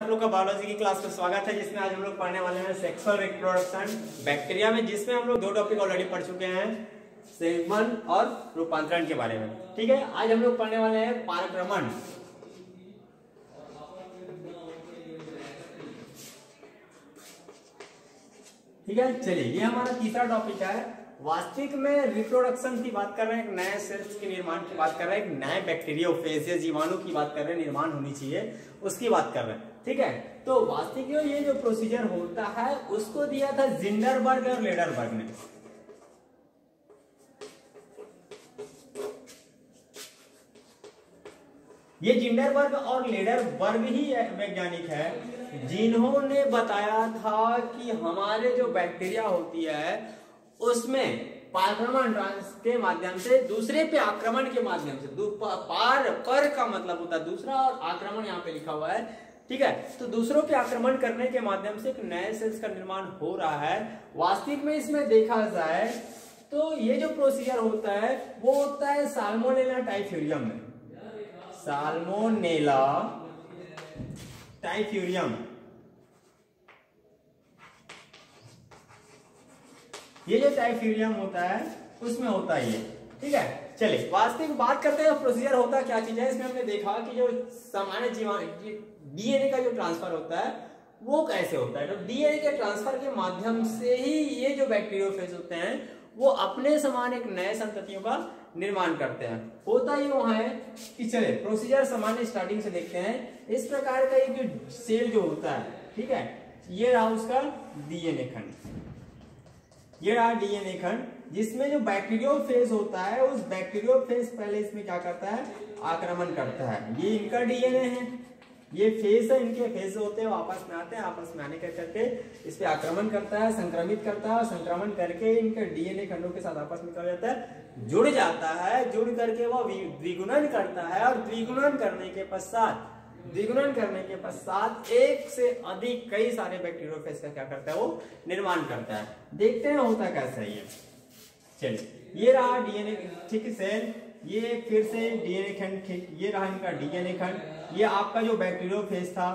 आप लोग का बायोलॉजी की क्लास में स्वागत है, जिसमें आज हम लोग पढ़ने वाले हैं सेक्सुअल रिप्रोडक्शन बैक्टीरिया में, जिसमें हम लोग दो टॉपिक ऑलरेडी पढ़ चुके हैं, सेवन और रूपांतरण के बारे में। ठीक है, आज हम लोग पढ़ने वाले हैं पारक्रमण। ठीक है, चलिए ये हमारा तीसरा टॉपिक है। वास्तविक में रिप्रोडक्शन की बात कर रहे हैं, एक नए सेल्स के निर्माण की बात कर रहे हैं, एक नए बैक्टीरियोफेज या जीवाणु की बात कर रहे हैं, निर्माण होनी चाहिए उसकी बात कर रहे हैं। ठीक है, तो वास्तविक में ये जो प्रोसीजर होता है उसको दिया था जिंडरबर्ग और लेडरबर्ग ने। ये जिंडरबर्ग और लेडरबर्ग ही वैज्ञानिक है जिन्होंने बताया था कि हमारे जो बैक्टीरिया होती है उसमें पारक्रमण के माध्यम से दूसरे पे आक्रमण के माध्यम से, पर का मतलब होता है दूसरा और आक्रमण यहाँ पे लिखा हुआ है। ठीक है, तो दूसरों पे आक्रमण करने के माध्यम से एक नए सेल्स का निर्माण हो रहा है। वास्तविक में इसमें देखा जाए तो ये जो प्रोसीजर होता है वो होता है साल्मोनेला टाइफ्यूरियम में। साल्मोनेला टाइफ्यूरियम, ये जो टाइफ्यूरियम होता है उसमें होता है ये। ठीक है, चलिए वास्तविक बात करते हैं प्रोसीजर होता क्या चीज है। इसमें हमने देखा कि जो सामान्य जीवाणु डीएनए का जो ट्रांसफर होता है वो कैसे होता है। तो डीएनए के ट्रांसफर के माध्यम से ही ये जो बैक्टीरियोफेज होते हैं वो अपने समान एक नए संततियों का निर्माण करते हैं। होता ही वहां है कि चले प्रोसीजर सामान्य स्टार्टिंग से देखते हैं। इस प्रकार का एक जो सेल जो होता है, ठीक है, ये रहा उसका डीएनए खंड, ये रहा डीएनए खंड, जिसमें जो बैक्टीरियोफेज होता है उस बैक्टीरियोफेज पहले इसमें क्या करता है, आक्रमण करता है। ये इनका डीएनए है, ये फेज है, इनके फेज होते हैं, वो आपस में आते हैं, आपस में आने के करके इस पे आक्रमण करता है, संक्रमित करता है, संक्रमण करके इनके डीएनए खंडों के साथ आपस में क्या हो जाता है, जुड़ जाता है। जुड़ करके वो द्विगुणन करता है और द्विगुणन करने के पश्चात एक से अधिक कई सारे बैक्टीरियोफेज का क्या करता है, वो निर्माण करता है। देखते हैं होता कैसा है ये। चलिए ये रहा डीएनए, ठीक सेल, ये फिर से डीएनए खंड, ये रहा इनका डीएनए खंड। ये आपका जो बैक्टीरियोफेज था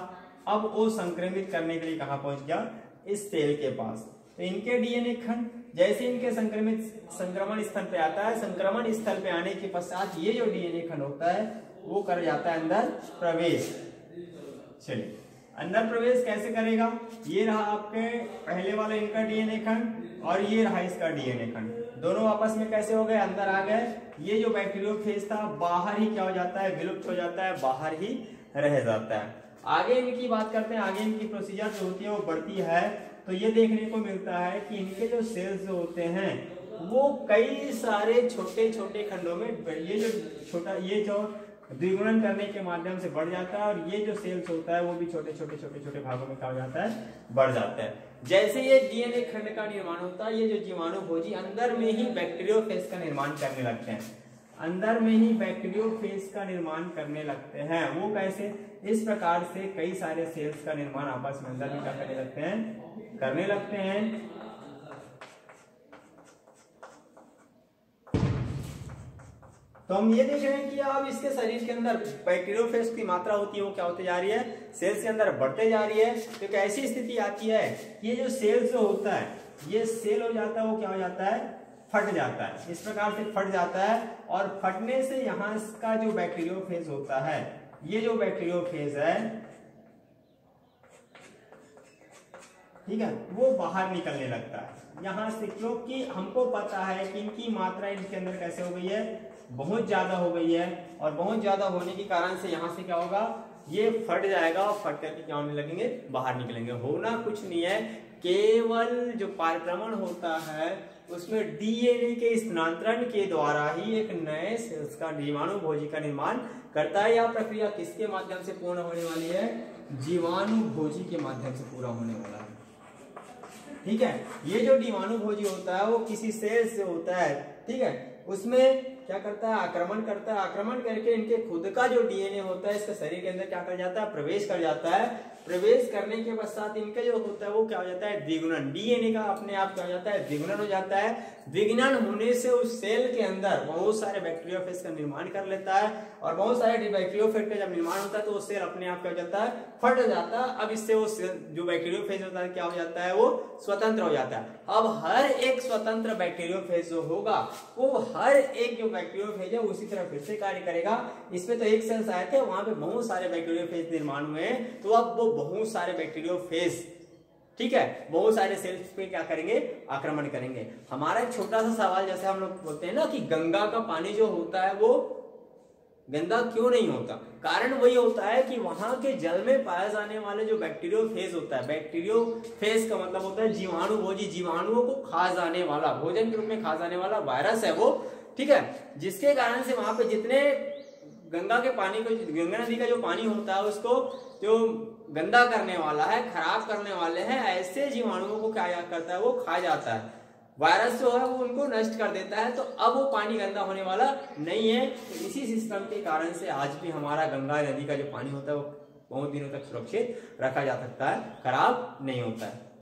अब वो संक्रमित करने के लिए कहां पहुंच गया, इस सेल के पास। तो इनके डीएनए खंड जैसे इनके संक्रमण स्थल पे आता है, संक्रमण स्थल पे आने के पश्चात ये जो डीएनए खंड होता है वो कर जाता है अंदर प्रवेश। चलिए अंदर प्रवेश कैसे करेगा, ये रहा आपके पहले वाला इनका डीएनए खंड और ये रहा इसका डीएनए खंड, दोनों आपस में कैसे हो गए, अंदर आ गए। ये जो बैक्टीरियोफेज था बाहर ही क्या हो जाता है, विलुप्त हो जाता है, बाहर ही रह जाता है। आगे इनकी बात करते हैं, आगे इनकी प्रोसीजर जो होती है वो बढ़ती है। तो ये देखने को मिलता है कि इनके जो सेल्स जो होते हैं वो कई सारे छोटे छोटे खंडों में, ये जो द्विगुणन करने के माध्यम से बढ़ जाता है और ये जो सेल्स होता है वो भी छोटे छोटे भागों में क्या हो जाता है, बढ़ जाता है। जैसे ये डीएनए खंड का निर्माण होता है, ये जो जीवाणु भोजी अंदर में ही बैक्टीरियोफेज का निर्माण करने लगते हैं, अंदर में ही बैक्टीरियोफेज का निर्माण करने लगते हैं। वो कैसे, इस प्रकार से कई सारे सेल्स का निर्माण आपस में अंदर में क्या करने लगते हैं। तो हम ये देख रहे हैं कि अब इसके शरीर के अंदर बैक्टीरियोफेज की मात्रा होती है वो क्या होती जा रही है, सेल्स के अंदर बढ़ते जा रही है। तो एक ऐसी स्थिति आती है कि ये जो सेल्स जो होता है, ये सेल हो जाता है, वो क्या हो जाता है, फट जाता है। इस प्रकार से फट जाता है और फटने से यहाँ का जो बैक्टीरियोफेज होता है, ये जो बैक्टीरियोफेज है, ठीक है, वो बाहर निकलने लगता है यहाँ से, क्योंकि हमको पता है कि इनकी मात्रा इनके अंदर कैसे हो गई है, बहुत ज्यादा हो गई है। और बहुत ज्यादा होने के कारण से यहाँ से क्या होगा, ये फट जाएगा और फट करके क्या होने लगेंगे, बाहर निकलेंगे। होना कुछ नहीं है, केवल जो पारक्रमण होता है उसमें डीएनए के स्थानांतरण के द्वारा ही एक नए सेल्स का, जीवाणु भोजी का निर्माण करता है। यह प्रक्रिया किसके माध्यम से पूर्ण होने वाली है, जीवाणु भोजी के माध्यम से पूरा होने वाला है। ठीक है, ये जो जीवाणु भोजी होता है वो किसी सेल से होता है, ठीक है, उसमें क्या करता है, आक्रमण करता है। आक्रमण करके इनके खुद का जो डीएनए होता है इसके शरीर के अंदर क्या कर जाता है, प्रवेश कर जाता है। प्रवेश करने के पश्चात इनका जो होता है वो क्या हो जाता है, द्विगुणन। डीएनए का अपने आप क्या हो जाता है, द्विगुणन हो जाता है। द्विगुणन होने से उस सेल के अंदर बहुत सारे बैक्टीरियोफेज का निर्माण कर लेता है, और बहुत सारे बैक्टीरियोफेज का जब निर्माण होता है तो वो सेल अपने आप क्या हो जाता है, फट जाता है। अब इससे वो जो बैक्टीरियोफेज होता है क्या हो जाता है, वो स्वतंत्र हो जाता है। अब हर एक स्वतंत्र बैक्टीरियोफेज जो होगा वो हर एक जो बैक्टीरियोफेज है उसी तरह फिर से कार्य करेगा। इसमें तो एक सेल्स आए थे, वहां पे बहुत सारे बैक्टीरियोफेज निर्माण हुए हैं, तो अब वो बहुत सारे बैक्टीरियोफेज, ठीक है, बहुत सारे सेल्स पे क्या करेंगे, आक्रमण करेंगे। हमारा एक छोटा सा सवाल, जैसे हम लोग बोलते हैं ना कि गंगा का पानी जो होता है वो गंदा क्यों नहीं होता, कारण वही होता है कि वहां के जल में पाए जाने वाले जो बैक्टीरियोफेज होता है, बैक्टीरियोफेज का मतलब होता है जीवाणु, वो जी जीवाणुओं को खा जाने वाला, भोजन के रूप में खा जाने वाला वायरस है वो, ठीक है, जिसके कारण से वहां पे जितने गंगा के पानी को, गंगा नदी का जो पानी होता है उसको जो गंदा करने वाला है, खराब करने वाले हैं, ऐसे जीवाणुओं को क्या करता है, वो खा जाता है। वायरस जो है वो उनको नष्ट कर देता है, तो अब वो पानी गंदा होने वाला नहीं है। तो इसी सिस्टम के कारण से आज भी हमारा गंगा नदी का जो पानी होता है वो बहुत दिनों तक सुरक्षित रखा जा सकता है, खराब नहीं होता है।